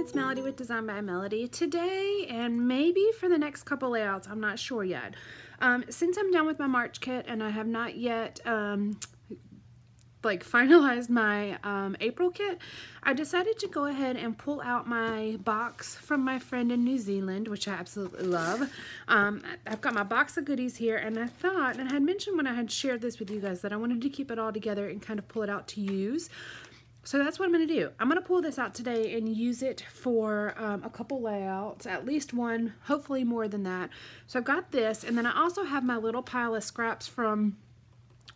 it's Melody with Design by Melody. Today, and maybe for the next couple layouts, I'm not sure yet. Since I'm done with my March kit and I have not yet finalized my April kit, I decided to go ahead and pull out my box from my friend in New Zealand, which I absolutely love. I've got my box of goodies here, and I thought, and I had mentioned when I had shared this with you guys, that I wanted to keep it all together and kind of pull it out to use. So that's what I'm going to do. I'm going to pull this out today and use it for a couple layouts, at least one, hopefully more than that. So I've got this, and then I also have my little pile of scraps from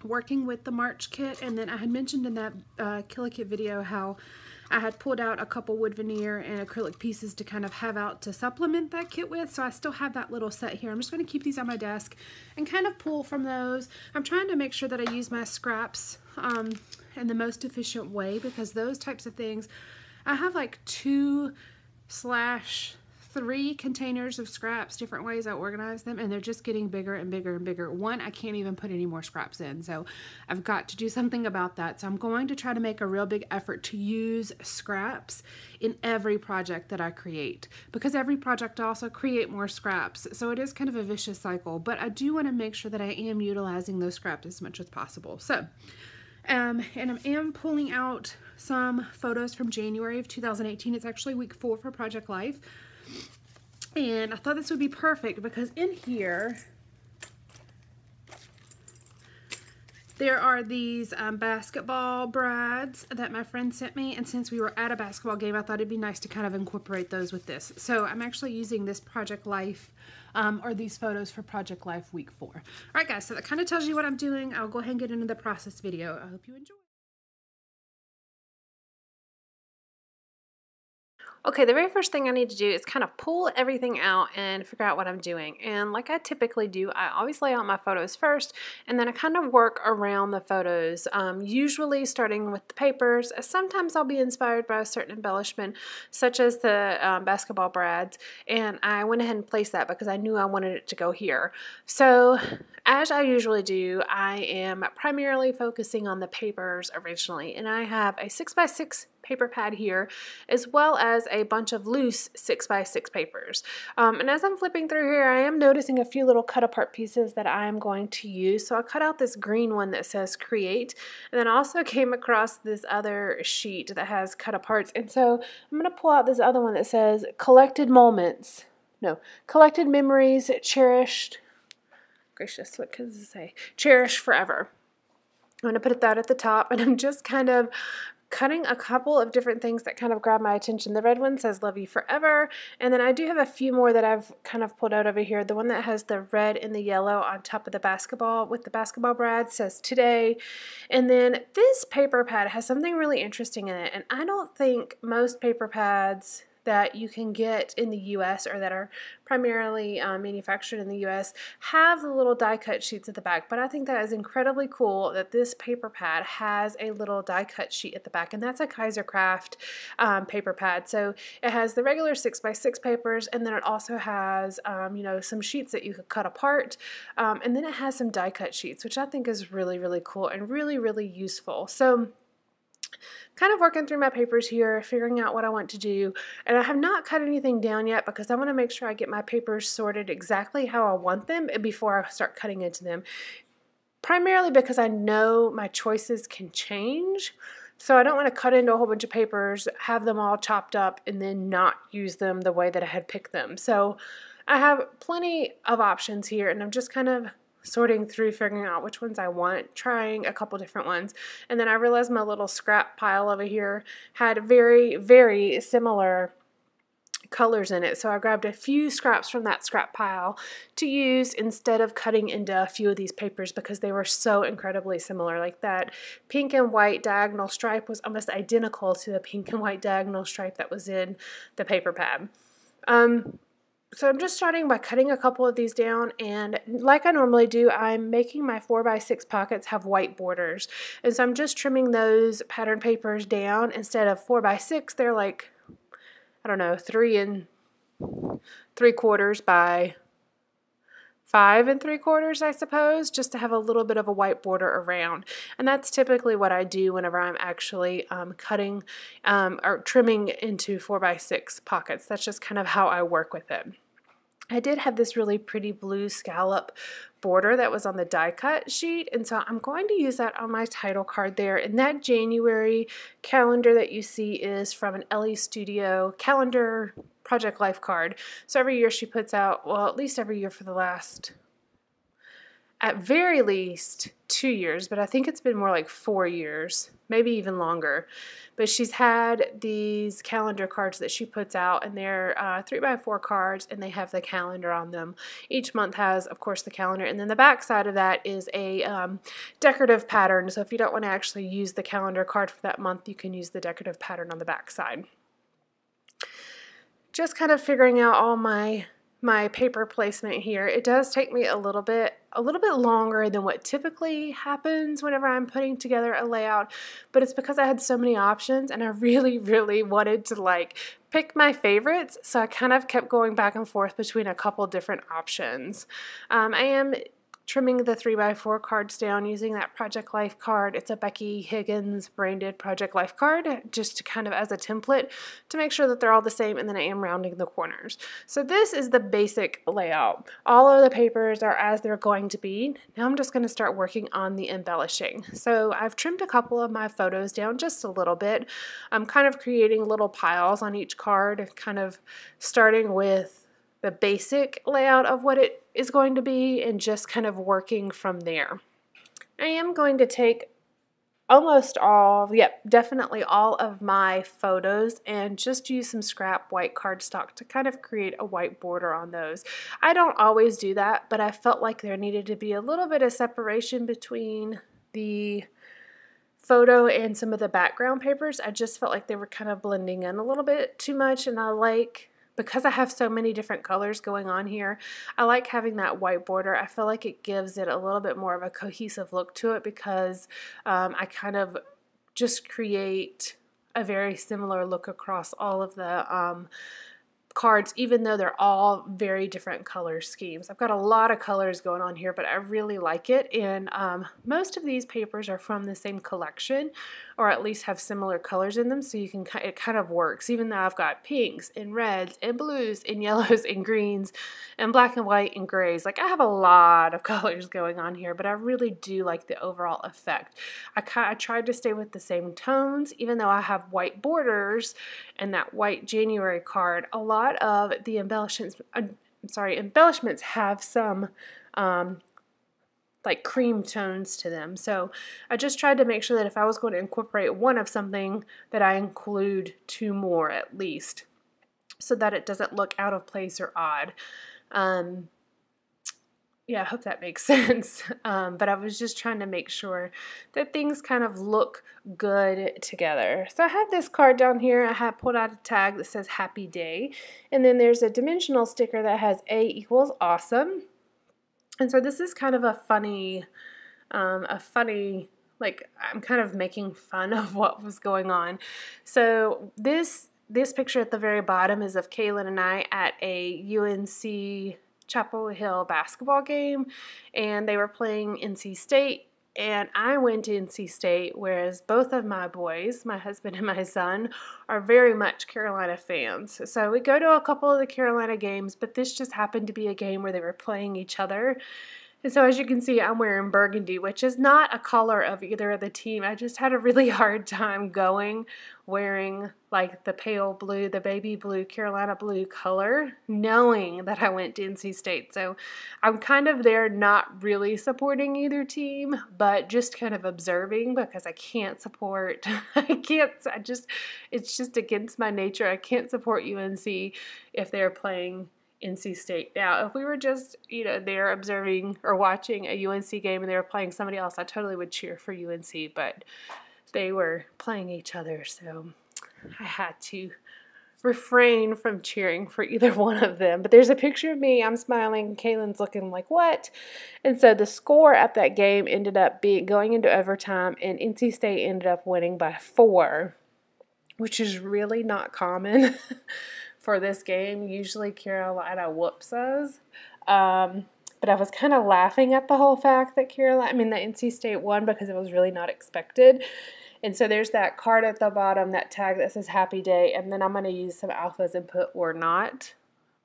working with the March kit. And then I had mentioned in that Kill a Kit video how I had pulled out a couple wood veneer and acrylic pieces to kind of have out to supplement that kit with. So I still have that little set here. I'm just going to keep these on my desk and kind of pull from those. I'm trying to make sure that I use my scraps in the most efficient way, because those types of things, I have like 2/3 containers of scraps, different ways I organize them, and they're just getting bigger and bigger and bigger. One, I can't even put any more scraps in, so I've got to do something about that. So I'm going to try to make a real big effort to use scraps in every project that I create, because every project I also create more scraps, so it is kind of a vicious cycle, but I do want to make sure that I am utilizing those scraps as much as possible. So and I am pulling out some photos from January of 2018. It's actually week 4 for Project Life. And I thought this would be perfect because in here, there are these basketball brads that my friend sent me. And since we were at a basketball game, I thought it'd be nice to kind of incorporate those with this. So I'm actually using this Project Life, or these photos for Project Life week 4. All right, guys, so that kind of tells you what I'm doing. I'll go ahead and get into the process video. I hope you enjoy. Okay, the very first thing I need to do is kind of pull everything out and figure out what I'm doing. And like I typically do, I always lay out my photos first, and then I kind of work around the photos, usually starting with the papers. Sometimes I'll be inspired by a certain embellishment, such as the basketball brads, and I went ahead and placed that because I knew I wanted it to go here. So as I usually do, I am primarily focusing on the papers originally, and I have a 6x6 paper pad here, as well as a bunch of loose 6x6 papers. And as I'm flipping through here, I am noticing a few little cut apart pieces that I'm going to use. So I cut out this green one that says create, and then I also came across this other sheet that has cut aparts. And so I'm going to pull out this other one that says collected moments. No, collected memories, cherished. Gracious, what does it say? Cherished forever. I'm going to put that at the top, and I'm just kind of cutting a couple of different things that kind of grab my attention. The red one says love you forever, and then I do have a few more that I've kind of pulled out over here. The one that has the red and the yellow on top of the basketball with the basketball brad says today. And then this paper pad has something really interesting in it, and I don't think most paper pads that you can get in the US, or that are primarily manufactured in the US, have the little die cut sheets at the back. But I think that is incredibly cool that this paper pad has a little die cut sheet at the back, and that's a Kaisercraft paper pad. So it has the regular 6x6 papers, and then it also has you know, some sheets that you could cut apart, and then it has some die cut sheets, which I think is really, really cool and really, really useful. So kind of working through my papers here, figuring out what I want to do, and I have not cut anything down yet because I want to make sure I get my papers sorted exactly how I want them before I start cutting into them, primarily because I know my choices can change. So I don't want to cut into a whole bunch of papers, have them all chopped up, and then not use them the way that I had picked them. So I have plenty of options here, and I'm just kind of sorting through, figuring out which ones I want, trying a couple different ones. And then I realized my little scrap pile over here had very, very similar colors in it. So I grabbed a few scraps from that scrap pile to use instead of cutting into a few of these papers, because they were so incredibly similar. Like that pink and white diagonal stripe was almost identical to the pink and white diagonal stripe that was in the paper pad. So I'm just starting by cutting a couple of these down, and like I normally do, I'm making my 4x6 pockets have white borders. And so I'm just trimming those pattern papers down. Instead of 4x6, they're like, I don't know, 3 3/4 by 5 3/4, I suppose, just to have a little bit of a white border around. And that's typically what I do whenever I'm actually cutting or trimming into 4x6 pockets. That's just kind of how I work with it. I did have this really pretty blue scallop border that was on the die cut sheet, and so I'm going to use that on my title card there. And that January calendar that you see is from an Ellie Studio calendar Project Life card. So every year she puts out, well, at least every year for the last, at very least 2 years, but I think it's been more like 4 years, maybe even longer. But she's had these calendar cards that she puts out, and they're 3x4 cards, and they have the calendar on them. Each month has, of course, the calendar, and then the back side of that is a decorative pattern. So if you don't want to actually use the calendar card for that month, you can use the decorative pattern on the back side. Just kind of figuring out all my paper placement here. It does take me a little bit longer than what typically happens whenever I'm putting together a layout, but it's because I had so many options and I really, really wanted to like pick my favorites, so I kind of kept going back and forth between a couple different options. I am trimming the 3x4 cards down using that Project Life card. It's a Becky Higgins branded Project Life card, just to kind of as a template to make sure that they're all the same, and then I am rounding the corners. So this is the basic layout. All of the papers are as they're going to be. Now I'm just going to start working on the embellishing. So I've trimmed a couple of my photos down just a little bit. I'm kind of creating little piles on each card, kind of starting with the basic layout of what it is going to be and just kind of working from there. I am going to take almost all, definitely all of my photos and just use some scrap white cardstock to kind of create a white border on those. I don't always do that, but I felt like there needed to be a little bit of separation between the photo and some of the background papers. I just felt like they were kind of blending in a little bit too much, and because I have so many different colors going on here, I like having that white border. I feel like it gives it a little bit more of a cohesive look to it, because I kind of just create a very similar look across all of the cards, even though they're all very different color schemes. I've got a lot of colors going on here, but I really like it, and most of these papers are from the same collection, or at least have similar colors in them, so you can, it kind of works, even though I've got pinks and reds and blues and yellows and greens and black and white and grays. Like, I have a lot of colors going on here, but I really do like the overall effect. I tried to stay with the same tones, even though I have white borders and that white January card. A lot of the embellishments have some like cream tones to them. So I just tried to make sure that if I was going to incorporate one of something, that I include 2 more at least, so that it doesn't look out of place or odd. Yeah, I hope that makes sense. But I was just trying to make sure that things kind of look good together. So I have this card down here. I have pulled out a tag that says Happy Day. And then there's a dimensional sticker that has A = awesome. And so this is kind of a funny, like, I'm kind of making fun of what was going on. So this picture at the very bottom is of Kaylin and I at a UNC Chapel Hill basketball game, and they were playing NC State, and I went to NC State, whereas both of my boys, my husband and my son, are very much Carolina fans. So we go to a couple of the Carolina games, but this just happened to be a game where they were playing each other. And so as you can see, I'm wearing burgundy, which is not a color of either of the team. I just had a really hard time wearing like the pale blue, the baby blue, Carolina blue color, knowing that I went to NC State. So I'm kind of there not really supporting either team, but just kind of observing, because I can't support, it's just against my nature. I can't support UNC if they're playing NC State. Now, if we were just, there observing or watching a UNC game and they were playing somebody else, I totally would cheer for UNC, but they were playing each other, so I had to refrain from cheering for either one of them. But there's a picture of me, I'm smiling, Kaylin's looking like, what? And so the score at that game ended up going into overtime, and NC State ended up winning by 4, which is really not common for this game. Usually Carolina whoops us. But but I was kind of laughing at the whole fact that the NC State won because it was really not expected. And so there's that card at the bottom, that tag that says Happy Day, and then I'm going to use some alphas and put or not.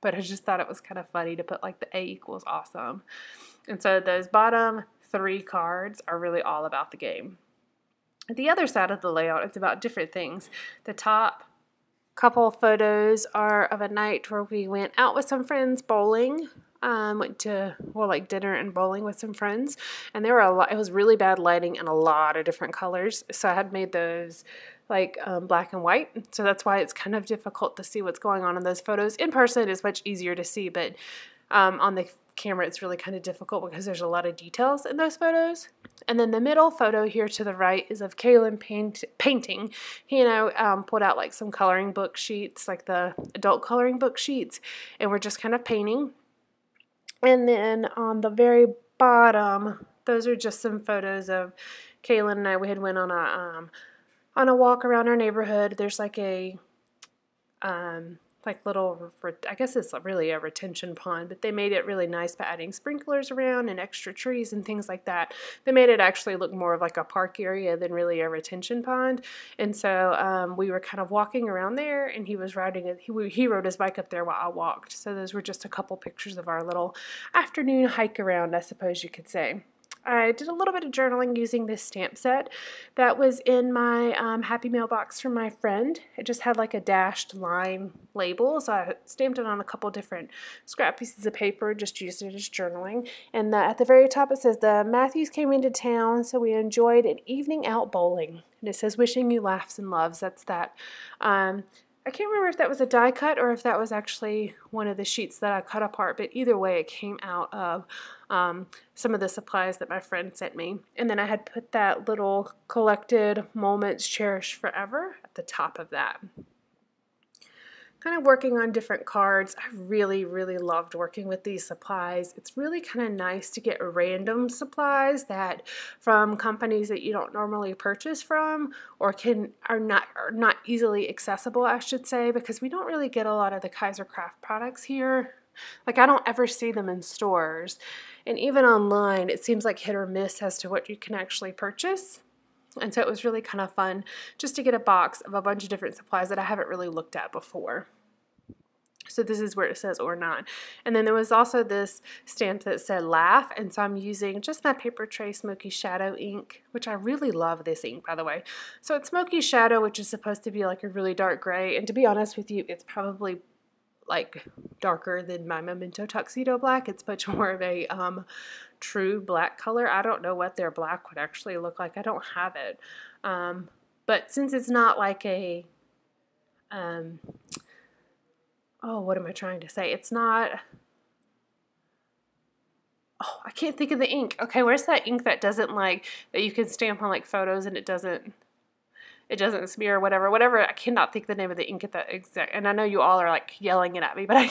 But I just thought it was kind of funny to put like the A equals awesome. And so those bottom 3 cards are really all about the game. The other side of the layout, it's about different things. The top couple photos are of a night where we went out with some friends bowling. Went to, well, like dinner and bowling with some friends, and there were a lot, it was really bad lighting and a lot of different colors, so I had made those like black and white, so that's why it's kind of difficult to see what's going on in those photos. In person it's much easier to see, but on the camera it's really kind of difficult because there's a lot of details in those photos. And then the middle photo here to the right is of Kaylin painting. He and I pulled out like some coloring book sheets, like the adult coloring book sheets, and we're just kind of painting. And then on the very bottom, those are just some photos of Kaylin and I. We had went on a walk around our neighborhood. There's like a little, I guess it's really a retention pond, but they made it really nice by adding sprinklers around and extra trees and things like that. They made it actually look more of like a park area than really a retention pond. And so we were kind of walking around there, and he was riding it. He rode his bike up there while I walked. So those were just a couple pictures of our little afternoon hike around, I suppose you could say. I did a little bit of journaling using this stamp set that was in my Happy Mail box from my friend. It just had like a dashed line label, so I stamped it on a couple different scrap pieces of paper, just used it as journaling. And at the very top it says, the Matthews came into town, so we enjoyed an evening out bowling. And it says, wishing you laughs and loves. That's that. I can't remember if that was a die cut or if that was actually one of the sheets that I cut apart, but either way it came out of some of the supplies that my friend sent me. And then I had put that little collected moments cherished forever at the top of that. Kind of working on different cards. I really, really loved working with these supplies. It's really kind of nice to get random supplies that from companies that you don't normally purchase from, or are not easily accessible, I should say, because we don't really get a lot of the Kaiser Craft products here. Like, I don't ever see them in stores, and even online it seems like hit or miss as to what you can actually purchase. And so it was really kind of fun just to get a box of a bunch of different supplies that I haven't really looked at before. So this is where it says or not. And then there was also this stamp that said laugh, and so I'm using just my Paper Tray Smoky Shadow ink, which I really love this ink, by the way. So it's Smoky Shadow, which is supposed to be like a really dark gray, and to be honest with you, it's probably like darker than my Memento Tuxedo Black. It's much more of a true black color. I don't know what their black would actually look like. I don't have it. But since it's not like a, oh, what am I trying to say? It's not, oh, I can't think of the ink. Okay, where's that ink that doesn't like, that you can stamp on like photos and it doesn't smear or whatever. I cannot think the name of the ink at that exact, and I know you all are like yelling it at me, but I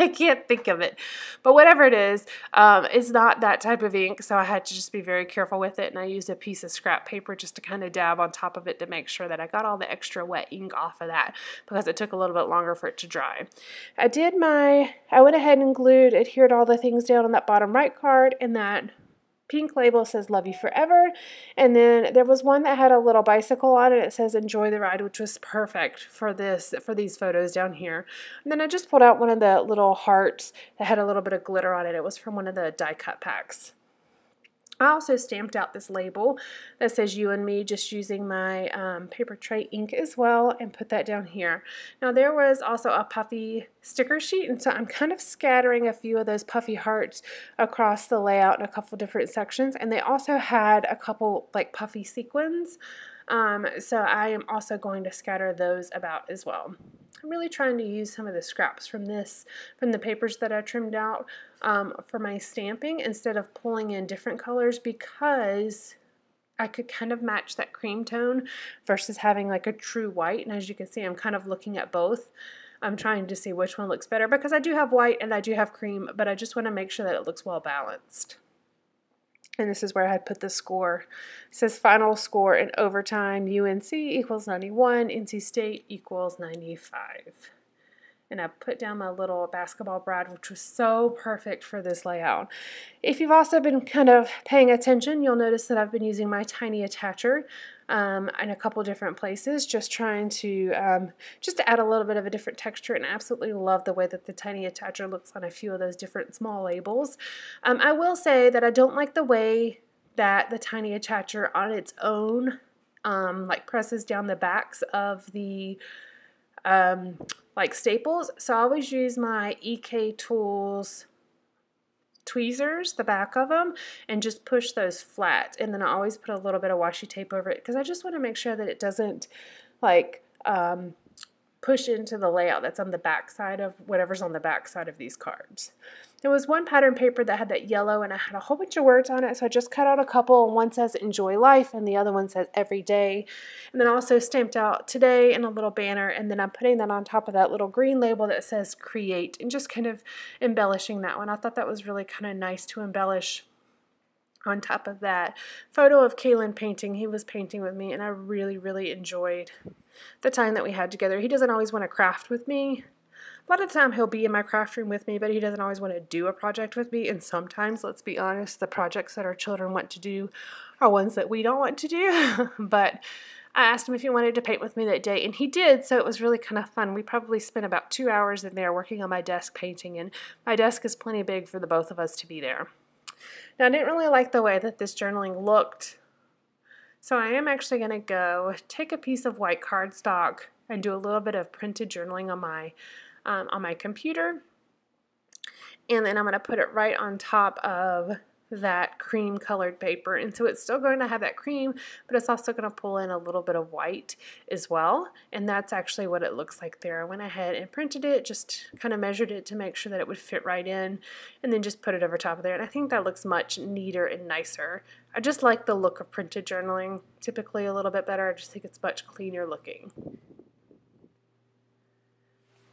can't think of it. But whatever it is, it's not that type of ink, so I had to just be very careful with it, and I used a piece of scrap paper just to kind of dab on top of it to make sure that I got all the extra wet ink off of that, because it took a little bit longer for it to dry. I went ahead and adhered all the things down on that bottom right card, and that pink label says love you forever, and then there was one that had a little bicycle on it. It says enjoy the ride, which was perfect for these photos down here. And then I just pulled out one of the little hearts that had a little bit of glitter on it. It was from one of the die cut packs. I also stamped out this label that says you and me, just using my paper tray ink as well, and put that down here. Now there was also a puffy sticker sheet, and so I'm kind of scattering a few of those puffy hearts across the layout in a couple different sections, and they also had a couple like puffy sequins. So I am also going to scatter those about as well. I'm really trying to use some of the scraps from the papers that I trimmed out for my stamping instead of pulling in different colors, because I could kind of match that cream tone versus having like a true white. And as you can see, I'm kind of looking at both. I'm trying to see which one looks better, because I do have white and I do have cream, but I just want to make sure that it looks well balanced. And this is where I had put the score. It says final score in overtime, UNC equals 91, NC State equals 95. and I put down my little basketball brad, which was so perfect for this layout. If you've also been kind of paying attention, you'll notice that I've been using my tiny attacher in a couple different places, just trying to just to add a little bit of a different texture, and I absolutely love the way that the tiny attacher looks on a few of those different small labels. I will say that I don't like the way that the tiny attacher on its own like presses down the backs of the like staples, so I always use my EK Tools tweezers, the back of them, and just push those flat, and then I always put a little bit of washi tape over it because I just want to make sure that it doesn't like push into the layout that's on the back side of whatever's on the back side of these cards. There was one pattern paper that had that yellow and I had a whole bunch of words on it, so I just cut out a couple. One says enjoy life and the other one says every day, and then also stamped out today in a little banner, and then I'm putting that on top of that little green label that says create and just kind of embellishing that one. I thought that was really kind of nice to embellish on top of that photo of Kalen painting. He was painting with me and I really enjoyed the time that we had together. He doesn't always want to craft with me. A lot of the time he'll be in my craft room with me, but he doesn't always want to do a project with me, and sometimes, let's be honest, the projects that our children want to do are ones that we don't want to do. But I asked him if he wanted to paint with me that day, and he did, so it was really kind of fun. We probably spent about 2 hours in there working on my desk painting, and my desk is plenty big for the both of us to be there. Now, I didn't really like the way that this journaling looked, so I am actually going to go take a piece of white cardstock and do a little bit of printed journaling on my computer, and then I'm going to put it right on top of that cream colored paper, and so it's still going to have that cream, but it's also going to pull in a little bit of white as well, and that's actually what it looks like there. I went ahead and printed it, just kind of measured it to make sure that it would fit right in, and then just put it over top of there, and I think that looks much neater and nicer. I just like the look of printed journaling typically a little bit better. I just think it's much cleaner looking.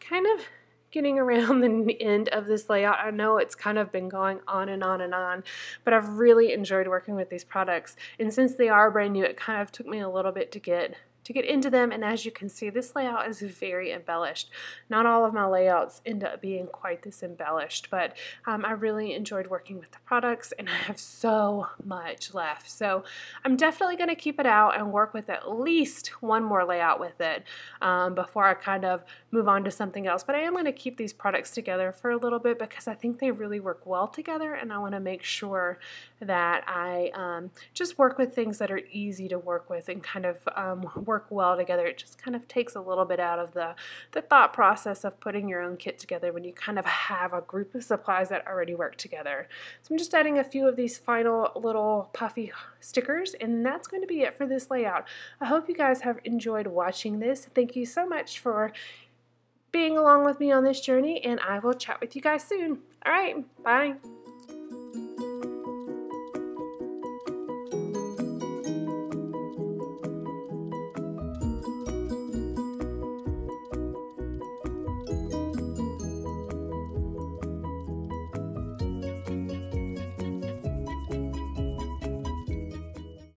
Kind of getting around the end of this layout. I know it's kind of been going on and on and on, but I've really enjoyed working with these products, and since they are brand new, it kind of took me a little bit to get into them, and as you can see, this layout is very embellished. Not all of my layouts end up being quite this embellished, but I really enjoyed working with the products, and I have so much left. So I'm definitely going to keep it out and work with at least one more layout with it before I kind of move on to something else. But I am going to keep these products together for a little bit because I think they really work well together, and I want to make sure that I just work with things that are easy to work with and kind of work well together. It just kind of takes a little bit out of the thought process of putting your own kit together when you kind of have a group of supplies that already work together. So I'm just adding a few of these final little puffy stickers, and that's going to be it for this layout. I hope you guys have enjoyed watching this. Thank you so much for being along with me on this journey, and I will chat with you guys soon. All right, bye.